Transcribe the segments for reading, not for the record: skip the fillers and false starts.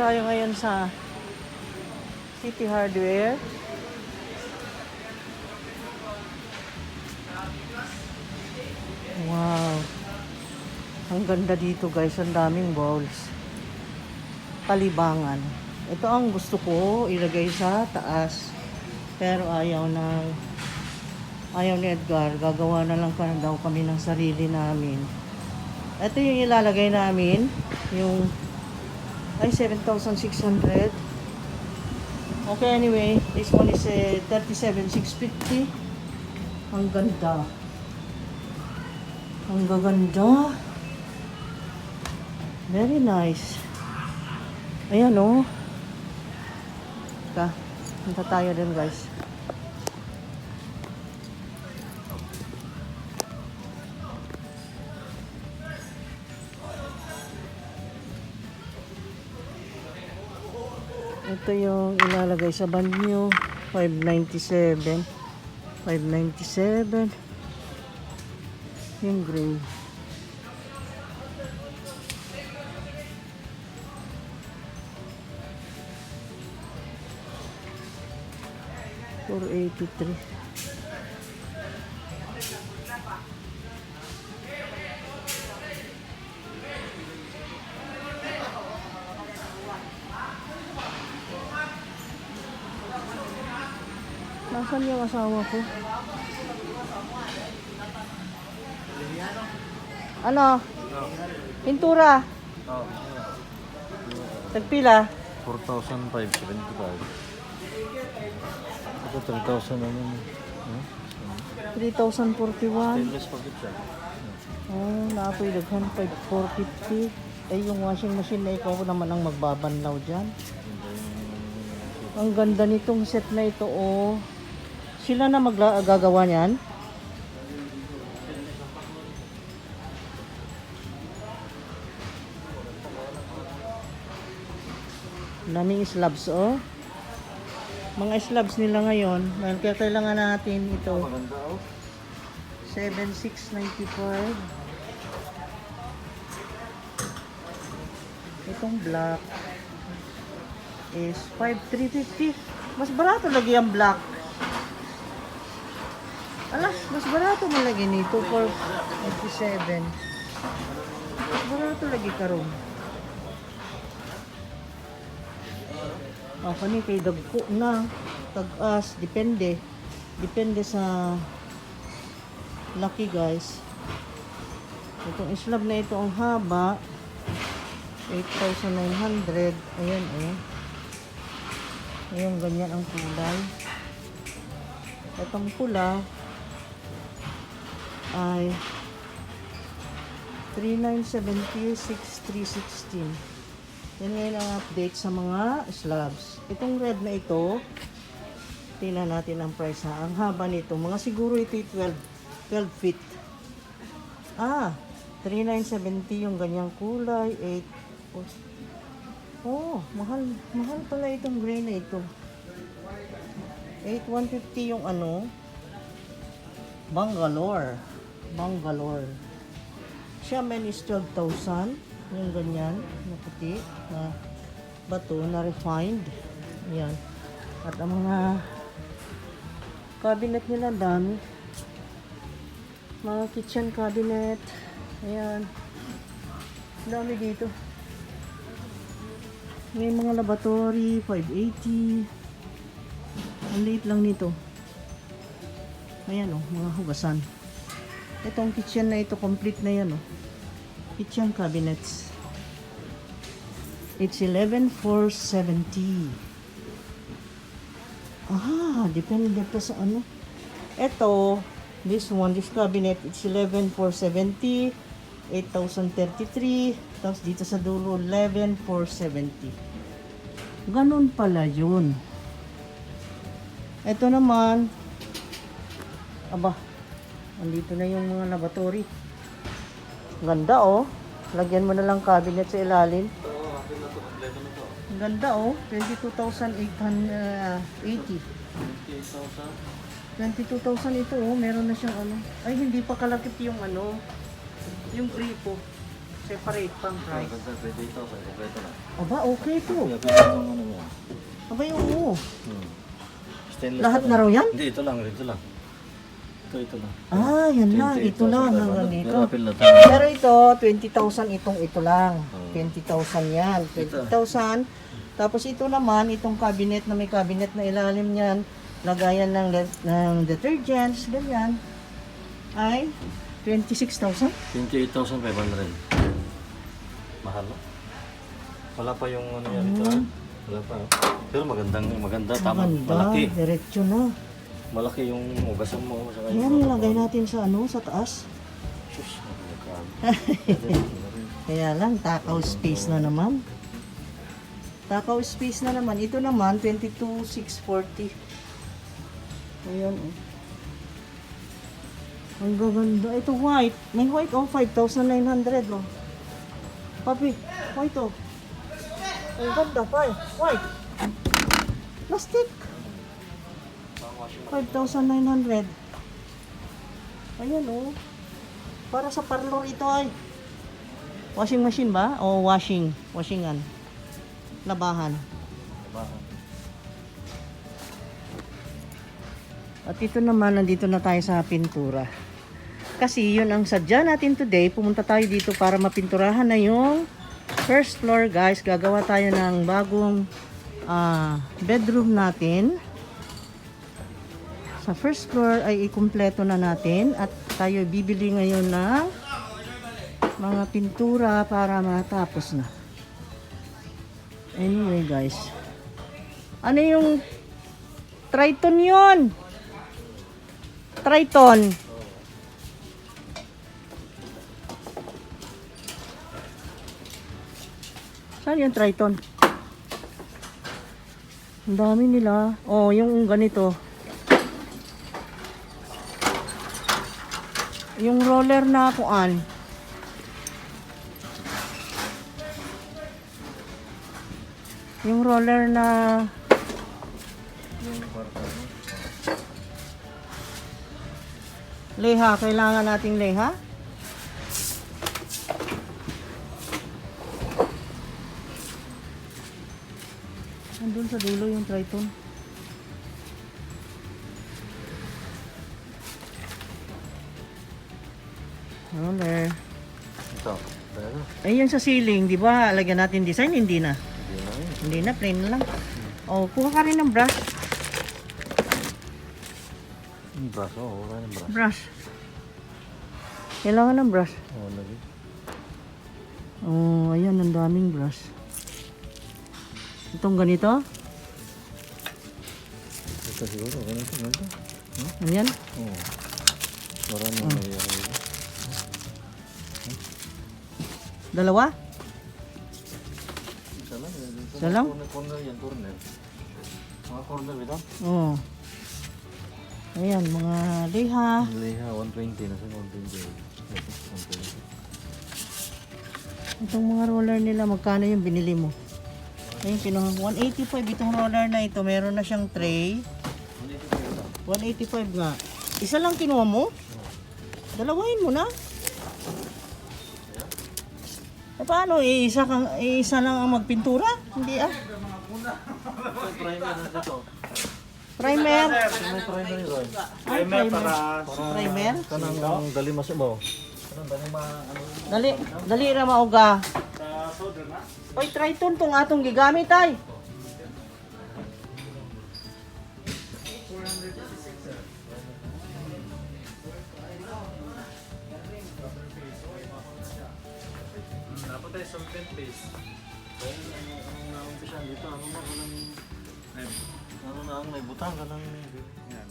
tayo ngayon sa City Hardware. Wow. Ang ganda dito guys. Ang daming balls. Palibangan. Ito ang gusto ko ilagay sa taas. Pero ayaw ni Edgar. Gagawa na lang daw kami ng sarili namin. Ito yung ilalagay namin. Yung 7,600. Okay, anyway. This one is 37,650. Ang ganda. Ang gaganda. Very nice. Ayan o. Punta tayo din guys. Ito yung ilalagay sa banyo. 597. 597. Yung gray. $483. Nasaan yung asawa ko? Ano? Pintura? Tagpila? 4,575. Ito 3,000 naman. 3,041. Stainless pa siya. Oh, naapoy daghan 450. Eh, yung washing machine na ikaw naman ang magbabanlaw dyan. Ang ganda nitong set na ito, oh. Sila na gagawa niyan? Daming slabs, oh. Mga slabs nila ngayon. Kaya kailangan natin ito. 7,695. Itong black is 5,350. Mas barato lagi ang black. Alas, mas barato mo lagi nito for 57. Mas barato lagi karon. Kani kay dagko na tag-as, depende sa laki guys. Itong slab na ito ang haba 8,900. Ayan ayan, ganyan ang kulay. Itong pula ay 3,970, 6,316. Yan ngayon ang update sa mga slabs. Itong red na ito, tingnan natin ang price ha. Ang haba nito, mga siguro ito 12 feet. 3,970 yung ganyang kulay. 8. Oh, mahal pala itong gray na ito. 8,150 yung Bangalore. Xiamen is 12,000. Yung ganyan na puti na bato na refined. Ayan. At ang mga cabinet nila dami. Mga kitchen cabinet. Ayan. Dami dito. May mga laboratory 580. Ang liit lang nito. Ayan mga hugasan. Itong kitchen na ito complete na yan kitchen cabinets. It's 11,470. Depende pa sa Ito, this cabinet, it's 11,470, 8,033, tapos dito sa dulo, 11,470. Ganun pala yun. Ito naman, andito na yung mga laboratory. Ganda lagyan mo na lang cabinet sa ilalim. Ganda 22,880. 22,000 ito meron na siyang hindi pa kalakip yung yung gripo. Separate pang price. Ganda, 28,000. Kompleto na. Aba, okay to. Kaya pwede yung ano yan. Aba, oo. Stainless Lahat lang. na raw yan? Hindi, ito lang. Ito lang. Ito lang. Ah, yan lang. Ito lang. 28,000. Hanggang dito. Pero apil na tayo. Pero ito, 20,000 ito lang. Oo. 20,000 yan. 20,000. Tapos ito naman, itong cabinet na may cabinet na ilalim niyan, lagayan ng detergents, ganyan, ay 26,000. 28,500. Mahal no? Wala pa yung ano yan ito. Wala pa. No? Pero maganda. Tama. Maganda, Malaki. diretso na. Malaki yung ugasan mo. Saka Ayan, yung nilagay natin sa sa taas. Sus, Kaya lang, takaw space na naman. Takaw space na naman. Ito naman, 22,640. Ayan, oh. Ang gaganda. Ito white. May white, 5,900, oh. Papi, white, oh. Ang ganda, white. Plastic. 5,900. Ayan, oh. Para sa parlor ito ay. Washing machine ba? O washingan? Labahan. At ito naman, nandito na tayo sa pintura. Kasi yun ang sadya natin today. Pumunta tayo dito para mapinturahan na yung first floor, guys. Gagawa tayo ng bagong bedroom natin. Sa first floor ay ikumpleto na natin. At tayo bibili ngayon ng mga pintura para matapos na. Anyway, guys. Ano yung Triton yun? Triton. Saan yung Triton? Ang dami nila. Oh, yung ganito. Yung roller na kuan. Yung roller na leha, kailangan nating leha. Nandun sa dulo yung Triton. Roller. Ito. Pero, Ayun sa ceiling, di ba? Lagyan natin design, hindi na. hindi na yun. Hindi na, plain na lang. Oh, kuha ka rin ng brush. Yung braso, wala yung braso. Brush. Kailangan ng brush. Oo, lagi. Oh, ayan, ang daming brush. Itong ganito. Ito siguro, ganito. Ano yan? Oo. Marami may Dalawa? Isa lang. Isa lang? Corner yan, corner. Mga corner ito. Oh. Ayan, mga leha. Leha, 120. Nasa 120. Ito, 120. Itong mga roller nila, magkano yung binili mo? Ayun, kinuha. 185 itong roller na ito. Meron na siyang tray. 185 nga. Isa lang kinuha mo? Dalawahin mo na. Eh paano? Isa lang ang magpintura? Hindi ah. Primer na dito. Primer. May primer yun. Ay, primer. Primer. Kanang dali masubaw. Kanang dali Dali ra mauga. Oy, Triton tong atong gigamit ay. Dapat tayo solvent base. Ang naumpisan dito, ano na ang may butang ka lang. Yan.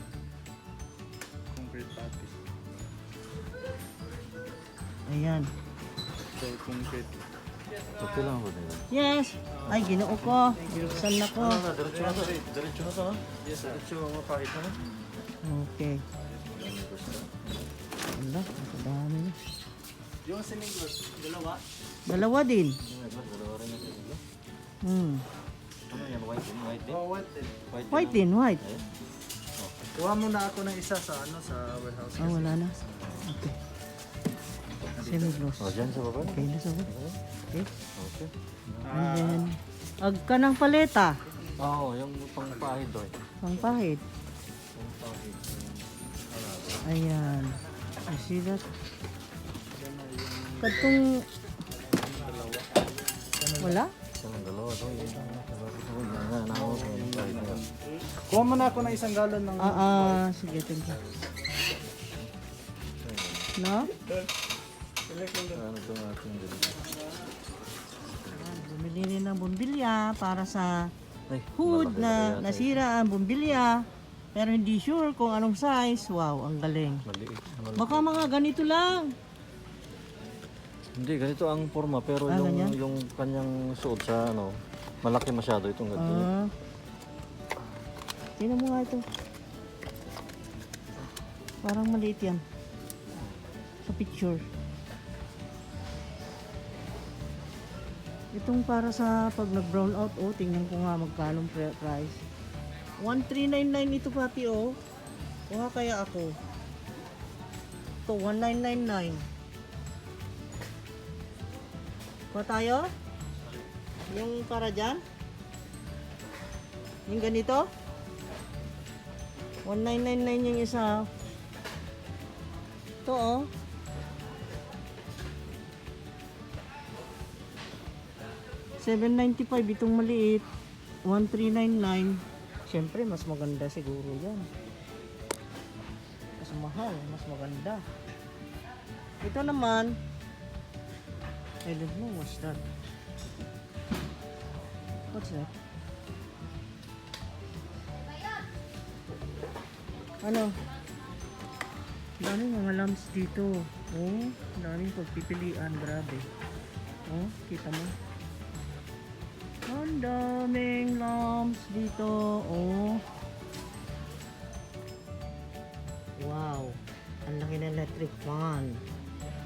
Concrete pati. Ayan. So, concrete. Okay lang ba nila? Yes. Ay, ginoo ko. Buksan na ko. Diretso na to. Diretso na to, ha? Yes, diretso ang kahit na. Okay. Wala, nakadami na. Yung ceiling glass, dalawa. Dalawa din. Dalawa rin natin. Ano yan? White din? White din? Oh, what then? White din, white. Ayun. Kuha mo na ako ng isa sa sa warehouse. Ah, wala na. Okay. Semi-gloss. O, dyan sa baba. Okay na sa baba. Okay. Okay. And then, ag ka ng paleta. Oo, yung pangpahid doon. Pangpahid. Pangpahid. Ayan. You see that? Katong... Wala? Isa ng dalawa doon. Kuha mo na ako ng isang galon ng... Sige, thank you. No? Ano ito natin din? Bumili rin ng bumbilya para sa Ay, hood malaki na yata nasira ang bumbilya. Pero hindi sure kung anong size. Wow, ang galing. Maliit. Baka mga ganito lang. Hindi, ganito ang forma. Pero Ganyan? yung kanyang suot sa ano, malaki masyado itong ganito. Tingnan mo nga ito. Parang maliit yan. Sa picture. Itong para sa pag nag-brown out, oh, tingnan ko nga magkano price. 1399 ito pati, oh. Kuha kaya ako. Ito, 1999. Kuha tayo? Yung para dyan? Yung ganito? 1999 yung isa. Ito, oh. $795 itong maliit. 1399. Siyempre, mas maganda siguro yan. Mas mahal, mas maganda. Ito naman, I don't know what's that. What's that? Ano? Daming mga lamps dito. Oh, daming pagpipilian. Grabe. Oh, kita mo? Ang daming lamps dito. Oh. Wow. Ang laki ng electric fan.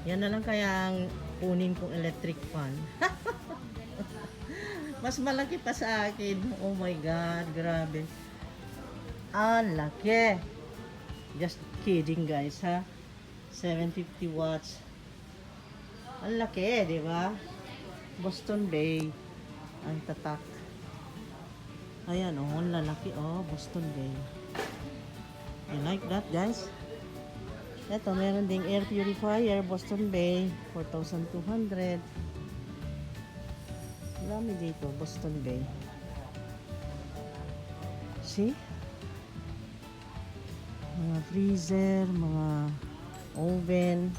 Yan na lang kaya ang kunin kong electric fan. Mas malaki pa sa akin. Oh my God. Grabe. Ang laki. Just kidding guys ha. 750 watts. Ang laki, di ba? Boston Bay. Ang tatak. Ayan, oh, ang lalaki, oh, Boston Bay. I like that, guys. Ito, meron ding air purifier, Boston Bay, 4,200. Dami dito, Boston Bay. See? Mga freezer, mga oven,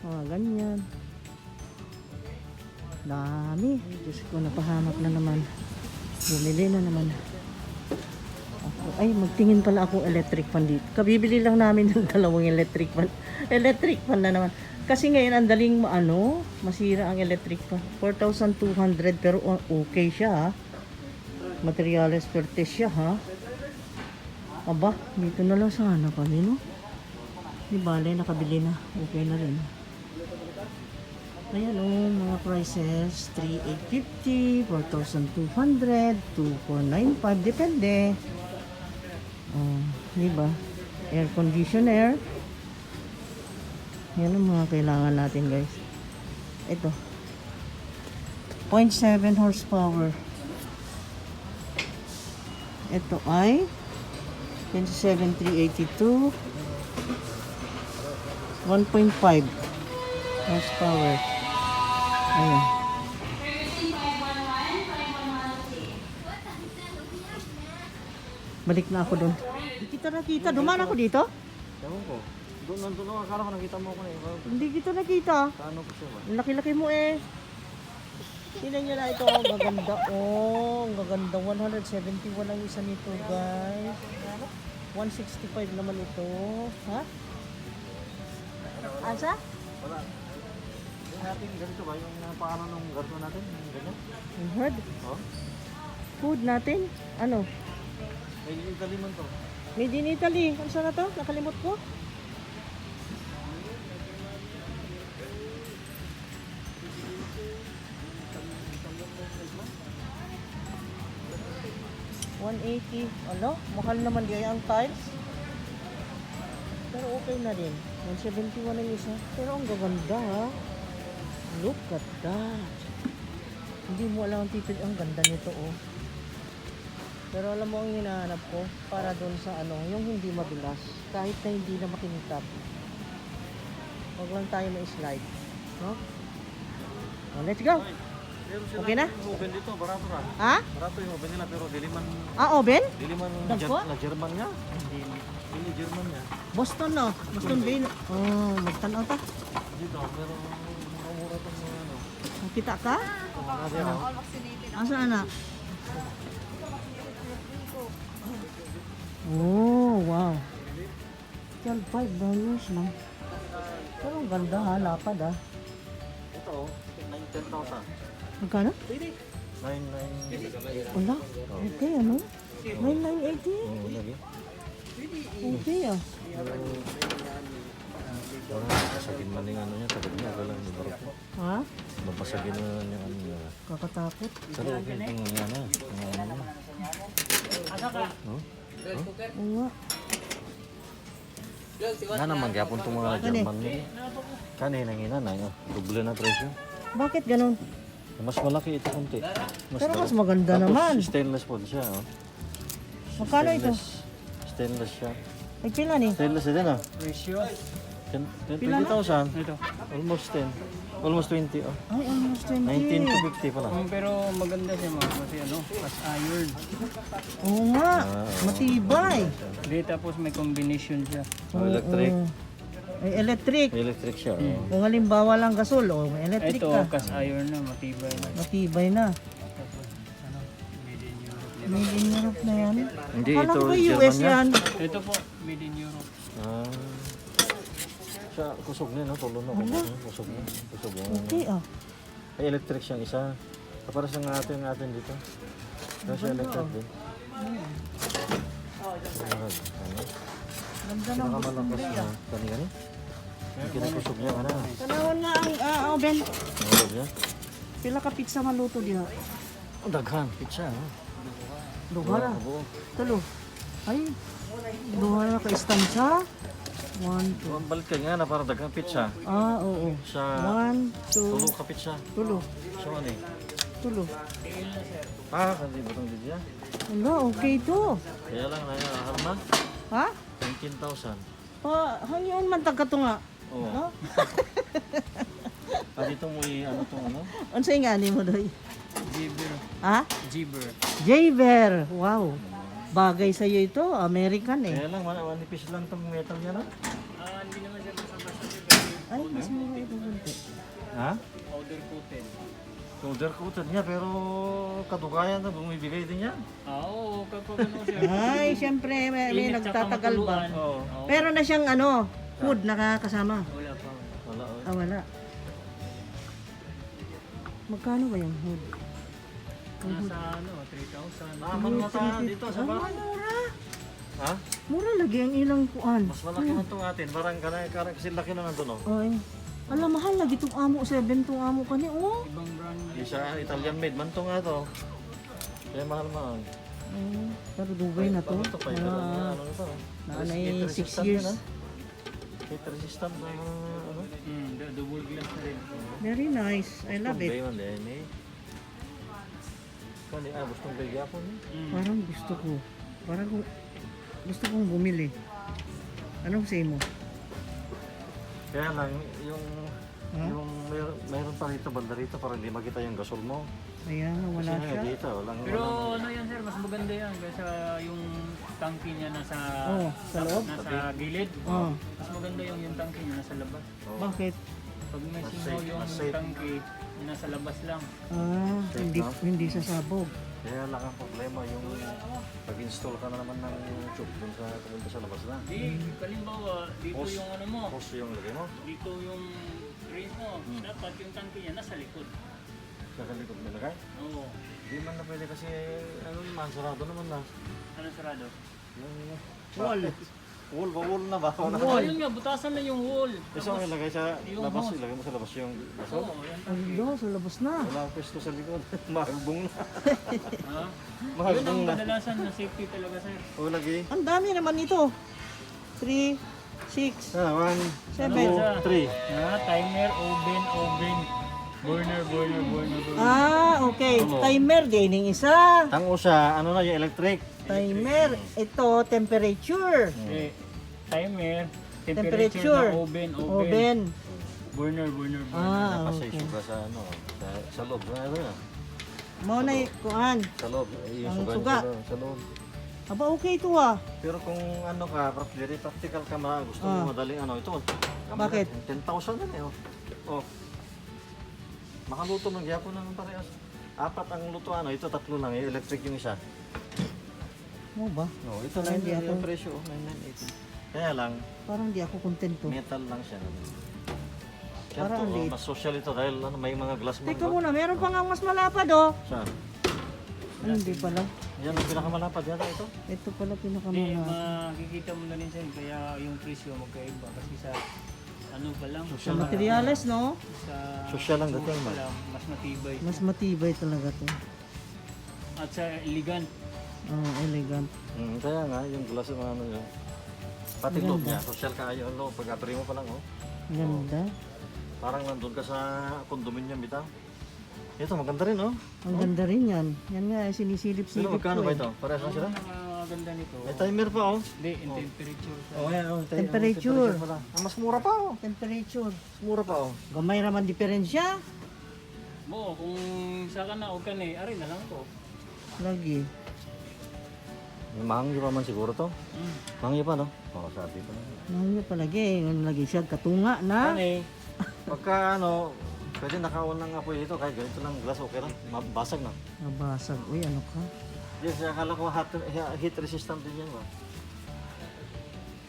mga ganyan. Dami. Diyos ko, napahamak na naman. Bumili na naman. Ay, magtingin pala ako electric fan dito. Kabibili lang namin ng dalawang electric fan. Electric fan na naman. Kasi ngayon, ang daling masira ang electric fan. 4,200 pero okay siya ha. Materials pertes siya ha. Aba, dito na lang sana kami no. Di bale, nakabili na. Okay na rin. Ayan o, mga prices, 3,850, 4,200, 2,495, depende. Di ba? Air conditioner. Yan ang mga kailangan natin guys. Ito. 0.7 horsepower. Ito ay 27,382. 1.5 horsepower. Ayan. Balik na ako doon. Hindi kita nakita. Dumaan ako dito? Ewan ko. Nandun ako. Akala ko nakita mo ako na yun. Hindi kita nakita. Paano ko siya ba? Ang laki-laki mo eh. Tingnan nyo na ito. Ang gaganda. Oh, ang gaganda. 171 ang isa nito guys. 165 naman ito. Ha? Asa? Wala. Yung natin ganito ba? Yung paano nung garto natin? Yung ganyan? Yung herd? Oh? Food natin? Ano? May Italy man to. Made in Italy. Ano saan na to? Nakalimot ko? $180. Ano? Mahal naman gaya ang tiles. Pero okay na rin. 171 ang isa. Pero ang gaganda ha. Look at that. Hindi mo alam ang tipid. Ang ganda nito oh. Pero alam mo ang hinahanap ko para doon sa ano, yung hindi madulas. Kahit na hindi na makintab. Huwag lang tayo ma-slide. No? Oh, let's go. Pero sila Okay na? yung oven dito, barato na. Ha? Barato yung oven nila pero diliman Oven? Dagko? na German niya. Hindi German niya. Boston no? Boston Bay. Oh, magtanaw ta. Dito, pero mura itong mga ano. Kita ka? Mga ano. Asa anak? Oh, wow. $5 lang. Pero ang ganda ha, lapad ha. Ito, 9,10,000. Magkano? 9,980. Wala. Okay, ano? 9,980. Oo, lagi. Okay ah. Parang pasagin man yung ano niya, tagal niya, akala ni Barko. Ha? Mapasagin na yung ano niya. Kakatakot. Pero okay itong ano niya. Oh? Oo nga. Nga naman, gyapon itong mga German niya. Kanina nga na, doble na presyo. Bakit ganun? Mas malaki ito konti. Pero mas maganda naman. Stainless po siya. Oh. Magkano ito? Stainless siya. Nagpila ni? Stainless din ah. Ratio. 20,000. Ito. Almost 10. Almost 20 oh. Ay, almost 20. 19 to 50 pala. Pero maganda siya mga kasi ano, as iron. Oo nga. Matibay. Di tapos may combination siya. Oh, electric. Oo. Ay, electric. Electric siya. Oh. Kung halimbawa lang gasol, may electric Ito, ka. cast iron na, matibay na. Matibay na. Tapos, ano, made in Europe. Made in Europe na yan. Hindi, Akala ito ko German US niya. yan. Ito po, made in Europe. Ah. Siya, kusog niya, no? Tulo na. Kusog niya. Kusog niya. Okay ah. Ay, electric siyang isa. Para sa atin dito. Pero siya electric din. Ano? Ganda ng Pinakamalakas na kani-kani. Kinakusog niya, ano? Tanawan nga ang oven. Kusog niya. Pila ka pizza maluto diha? Ang daghan, pizza. No? Duha ra. Buo. Tulo. Ay. Duha ra ka istansa. 1, 2. Balik ka nga na para daghang pizza. Oo. Sa 1, 2, tulo ka pizza. tulo. So ano eh? Tulo. Ah, kandi butong di diya. Wala, okay to. Kaya lang na yan, harma. Ha? 19,000. Hanyon man tagka to nga. Oo. No? Ah, dito mo ano tong ano? Unsay nga ni mo doy? Jibber. Ha? Jibber. Jaber. Wow. Bagay sa iyo ito, American eh. Kaya lang, manipis lang tong metal niya, no? Hindi naman siya basta-basta. Ay, mas mura ito kunti. Ha? Powder coated. Soldier coated niya, pero kadugayan na bumibigay din yan. Oo, kapag ano siya. Ay, syempre may Init tsaka nagtatagal ba? makuluan. Oo. Pero na siyang ano, food nakakasama. Wala pa. Wala, oh. Wala. Magkano ba yung food? Nasa ano, 3,000. Naman mo sa dito sa Ay, bahay. mura. Ha? Mura lagi ang ilang kuan. Mas malaki na itong atin. Parang karang kasi laki na nandun, oh. Ay. Alam, mahal lagi itong amo. 7 itong amo kani. Oh. Ibang brand. Isa Italian made man to nga to. Kaya mahal. Ay, pero dugay na to. Ano to? Fiber ano nito? Nanay, Heat 6 resistant years. yan, ah. Heat resistant na ano? Double glass na rin. Very nice. I love it. Tumbay man din eh. Kani gustong bigyan po ni. Parang gusto ko. Parang gusto kong bumili. Anong say mo? Kaya lang yung Ha? yung mayroon pa rito banda rito para hindi makita yung gasol mo. Ayan, wala Kasi siya. nga dito walang Pero ano yan sir, mas maganda yan kaysa yung tangke niya nasa Oh, sa loob? nasa gilid. Oh. Mas maganda yung tangke niya nasa labas. Bakit? Pag may Mas singaw safe, yung mas safe. tangke, nasa labas lang. Ah, hindi no? hindi sasabog. Kaya lang ang problema yung pag-install ka na naman ng tube dun sa pumunta sa labas na. Di, kalimbawa, dito Hose. yung ano mo, Tapos yung lagay mo, dito yung drain mo, dapat yung tangke niya nasa likod. sa kalikod mo lagay. Oo. Hindi man na pwede kasi ano naman, sarado naman na. Ano sarado? Yung Wall. Wall na ba? Oh, yun nga, butasan na yung wall. Isa mo ilagay sa Yung labas, hose. ilagay mo sa labas yung gasol. Oo, yan. Ay, sa labas na. Wala ang pwesto sa likod. Mahalbong na. Ha? Yun Mahalbong ang na. kadalasan na safety talaga sir. O lagi. Ang dami naman ito. 3, 6, Ah, 1, 7. 2, 3. Timer, oven, burner. Ah, okay. Ano? Timer din yung isa. Ang usa, ano na yung electric? Timer. Ito, temperature. Eh, timer, Temperature. temperature, ng oven. Oven. Burner. Ah, Napasay okay. suga sa ano, sa loob. Ano yun? Mo na yung kuhan. Sa loob. Yung Ang suga, suga. sa loob. Aba, okay ito ah. Pero kung ano ka, very practical ka, gusto mo madaling ano, ito. Bakit? 10,000 na eh. Oh. Makaluto ng gyapon naman parehas. 4 ang luto ano, ito 3 lang, yung electric yung isa. Mo ba? No, ito Parang lang hindi yung ako- presyo, 998. Kaya lang, Parang di ako kontento. metal lang siya. Parang Parang liit. mas social ito dahil ano, may mga glass man. Teka muna, meron pa nga mas malapad oh. Saan? Ay, hindi pala. Yan ang pinakamalapad yata ito. Ito pala Hindi, pinakamalapad. makikita mo na rin sa'yo, kaya yung presyo magkaiba. Kasi sa ano pa lang, Sa materials, no? sa Social lang sukat dating, pa man. lang, mas matibay. Mas matibay talaga to. At sa elegant, Oh, elegant. Kaya nga, yung glass yung ano yun. Pati loob niya, social kayo ang loob. Pag-apri mo pa lang, oh. Ganda. Parang nandun ka sa condominium bitaw. Ito, maganda rin, oh. Ang ganda rin yan. Yan nga, Pero sinisilip-silip magkano ko ba eh. ito? Parehas lang sila? ang ganda nito. May timer pa, oh. Hindi, in temperature siya. Oh, yan, oh. Temperature. pala. Ah, mas mura pa, oh. Temperature. Mas mura pa, oh. Gamay naman diferensya. Mo, kung sa ka na o ka na, ari na lang to. Lagi. Mahangyo pa man siguro to. Mahangyo pa, no? Oo, sabi ko na. Ano palagi, lagi siya katunga na. Ano Pagka, ano, pwede nakaon ng apoy dito. Kahit ganito lang glass, okay lang. Basag na. Nabasag. Uy, ano ka? Yes, akala ko heat resistant din yan, ba?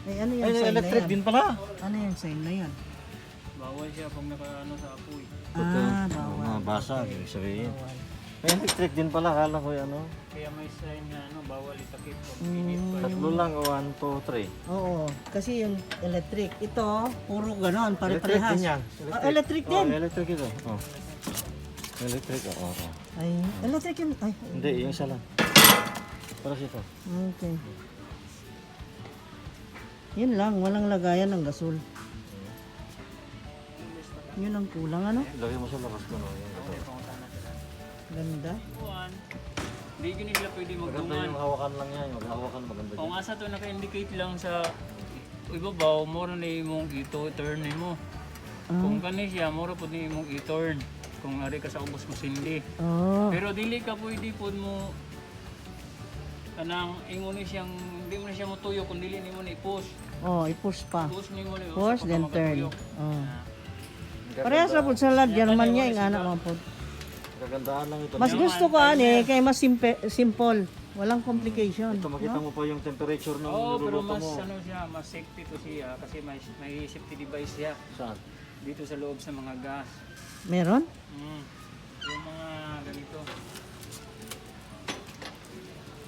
Ay, ano yung Ay, sign na electric yan? din pala. Ano yung sign na yan? bawal siya pag nakaano sa apoy. Ah, bawal. Mga basag, ibig sabihin. Bawal. Ay, electric din pala. Akala ko yan, ano. Kaya may sign na ano, bawal itakip pag Mm. init pa. Tatlo lang, 1, 2, 3. Oo, kasi yung electric, ito, puro ganon, Electric pare-parehas. din yan. Ah, electric din? Oh, electric ito. Oh. Electric, oh. Ay, electric yun. Ay, Hindi, yung isa lang. Para ito. okay. Yun lang, walang lagayan ng gasol. Yun ang kulang, ano? Lagay mo sa labas ko, no? Yung ito. Ganda. Buwan. Hindi ko nila pwede Maganda magdungan. yung hawakan lang yan. Mag-hawakan maganda Kung yan. asa to naka-indicate lang sa ibabaw, mora na imong i-turn mo. Kung kani siya, mora po na imong i-turn. Kung ari ka sa ubos mo sindi. Oh, Pero dili ka pwede po mo kanang imo ni siyang hindi mo na siya motuyo kung dili nimo ni i-push. oh, i-push pa. Push nimo ni Push, then turn. Oh. Gaganda- Parehas na po sa lad, German niya, yung anak mo po. Gagandaan lang ito. Mas gusto ko ani, kay mas simple. Walang complication. Ito, makita mo pa yung temperature ng Oo, pero niluluto mas mo. ano siya, mas safety to siya kasi may safety device siya Saan? dito sa loob sa mga gas. Meron? Yung mga ganito.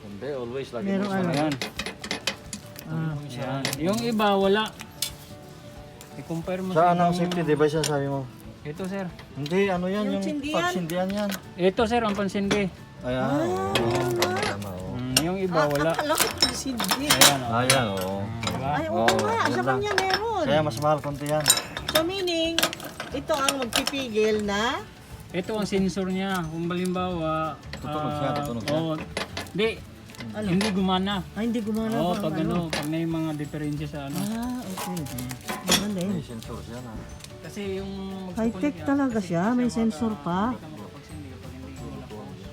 Hindi, always lagi Meron mo ano? Ayan. Ah, Yan. Yung iba wala. I-compare mo Saan ang ibang- safety device yan, sabi mo? Ito sir. Hindi, ano yan, Yung yung sindihan. pagsindihan yan. Ito sir ang pansindi. Ayan, oo. Tama, oo. Yung iba wala. akala ko hindi. Ayan oh. Ayan, oo. Diba? Ay, oo Oo, nga, yun sa lang. kanya meron. Kaya mas mahal konti yan. So meaning, ito ang magpipigil na Ito ang sensor niya. Kung balimbawa, Tutunog siya, tutunog siya. Oo. Di, hindi gumana. hindi gumana Oo, pa. pag ano, pag may mga diferensya sa ano. Ah, okay. Maganda yun. May sensor siya na. Kasi yung High-tech talaga siya, may sensor pa. Hindi ka makapagsindi kapag hindi mo na-pause.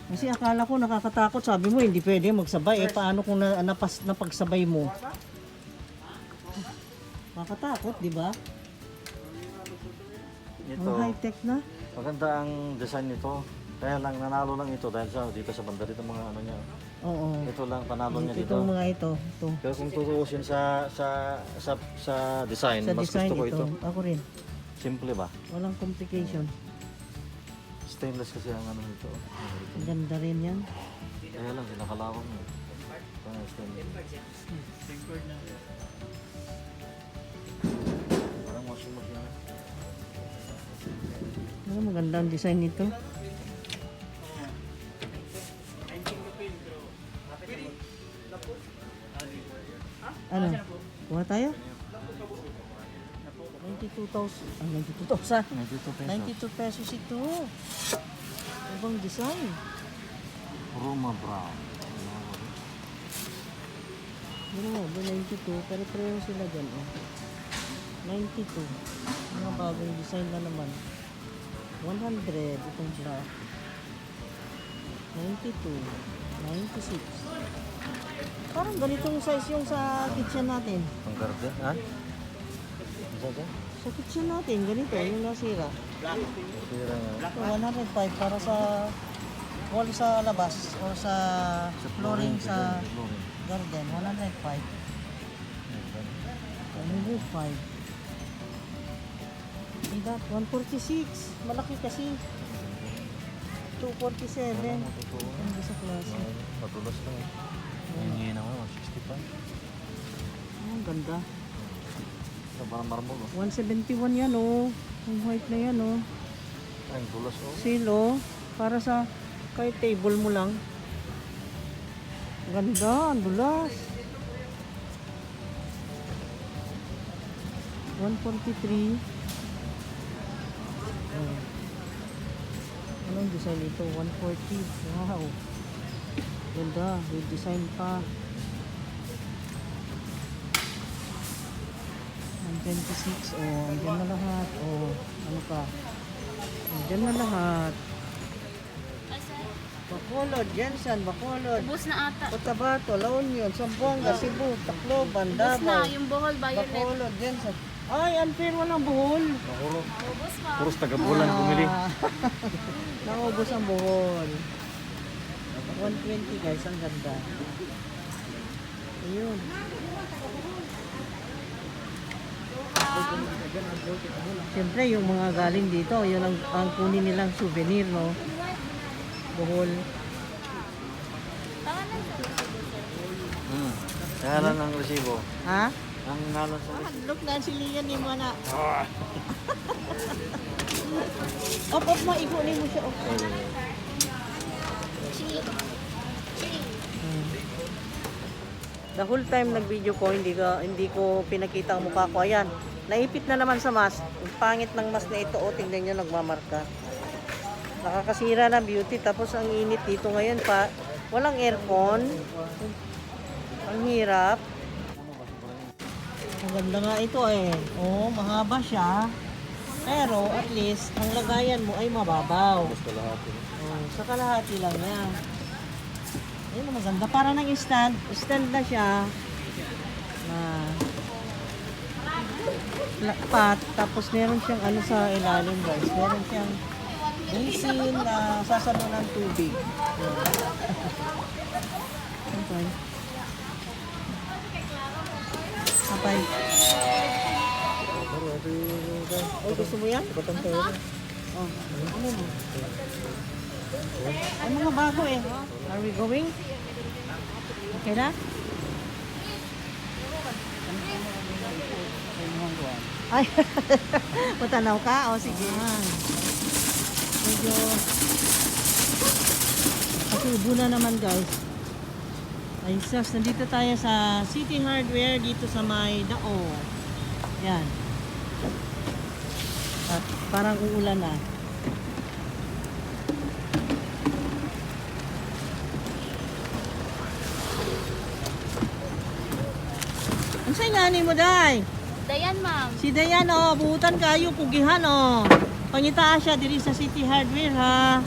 Kasi akala ko nakakatakot, sabi mo hindi pwede magsabay. Eh paano kung napagsabay mo? Nakakatakot, di ba? Ito, Ang high-tech na. maganda ang design nito. Kaya lang nanalo lang ito dahil sa dito sa banda dito mga ano niya. Oo. Ito lang panalo niya dito. Itong mga ito. Ito. Pero kung tutuusin sa design, Sa mas design gusto ko ito. ito. Ako rin. Simple ba? Walang complication. Stainless kasi ang ano nito. Ang ganda rin yan. Kaya lang, sinakalawang mo. Stainless. Tempered na. Parang washing machine. Ano, maganda ang design nito. Ano? Kuha tayo. 92,000. Ah, 92,000. 92 pesos ito. Ibang design. Roma brown. Ano nga ba, 92. Pero pareho sila dyan. Oh. 92. Mga bagong design na naman. 100. Itong black. 92. 96. Parang ganitong size yung sa kitchen natin. Ang garden, ha? Isa. Sa kitchen natin, ganito, yung nasira. Sira nga. So, 105 para sa wall sa labas or sa flooring sa Flooring. garden. 105. 105. See that? 146. Malaki kasi. 247. Ang sa klase. Patulas lang eh. Hindi naman, 165. Ang ganda. Ito parang marmol oh. 171 yan oh. Ang white na yan oh. Ay, ang tulas oh. Silo. Para sa kahit table mo lang. Ganda. Ang dulas. 143. Oh. Anong design ito? 140. Wow. Ganda. May design pa. 126. Oh, andyan na lahat. Oh, ano pa? Andyan na lahat. Bacolod, Jensen, Bacolod. Ubus na ata. Cotabato, La Union, Zamboanga, Cebu, Tacloban, Ubus na Davao. yung Bohol Violet. Bacolod, Jensen. Ay, unfair, walang buhol. Nakuro. Ubus pa. Puros taga-bulan bumili. Naubos ang buhol. 120 guys, ang ganda. Ayun. Siyempre, yung mga galing dito, yun ang kunin nilang souvenir, no? Buhol. Ngalan ng resibo. Ha? Ang ngalan sa resibo. Look na si Lian ni mo na. Op, mo, ikunin mo siya. Op. The whole time nag-video ko, hindi ko pinakita ang mukha ko. Ayan, naipit na naman sa mask. Ang pangit ng mask na ito. O, tingnan nyo, nagmamarka. Nakakasira ng beauty. Tapos ang init dito ngayon pa. Walang aircon. Ang hirap. Ang ganda nga ito eh. Oh, mahaba siya. Pero at least, ang lagayan mo ay mababaw. Tapos kalahati. Oh, sa kalahati lang yan. Ayun, maganda. Para ng stand. Stand na siya. Na lakpat. Tapos meron siyang ano sa ilalim guys. Meron siyang basin na sasalo ng tubig. Okay. Kapay. Oh, gusto mo yan? Oh, ano mo? Ay, mga bago eh. Are we going? Okay na? Ay, matanaw ka? O, sige. Medyo kasi ubo na naman guys. Ay, sus, nandito tayo sa City Hardware dito sa may Dao. Yan. At parang uulan na. Ang sa'yo nga mo, Day? Dayan, ma'am. Si Dayan, oh, buutan kayo, pugihan, oh. Pangita siya diri sa City Hardware, ha.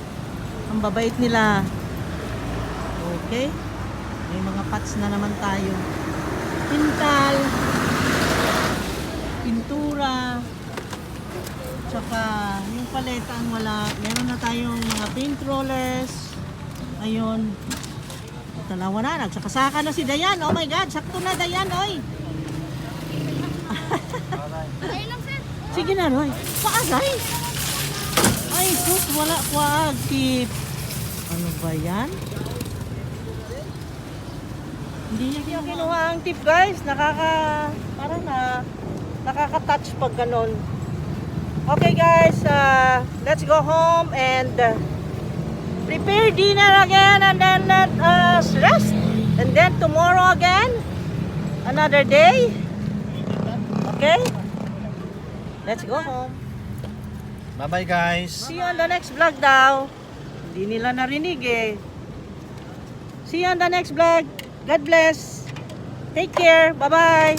Ang babait nila. Okay. May mga pots na naman tayo. Pintal. Pintura. Tsaka yung paleta ang wala. Meron na tayong mga paint rollers. Ayun. Tanawa na. Nagsakasaka na si Dayan. Oh my God. Sakto na, Dayan, oy. Ayun lang, sir. Sige na, Roy. Paagay. Ay, sus, wala kwa tip. Ano ba yan? Hindi niya kinuha ang tip, guys. Parang nakaka-touch pag ganon. Okay, guys. Let's go home and prepare dinner again and then let us rest. And then tomorrow again, another day. Okay? Let's go home. Bye-bye guys. See you on the next vlog daw. Hindi nila narinig eh. See you on the next vlog. God bless. Take care. Bye-bye.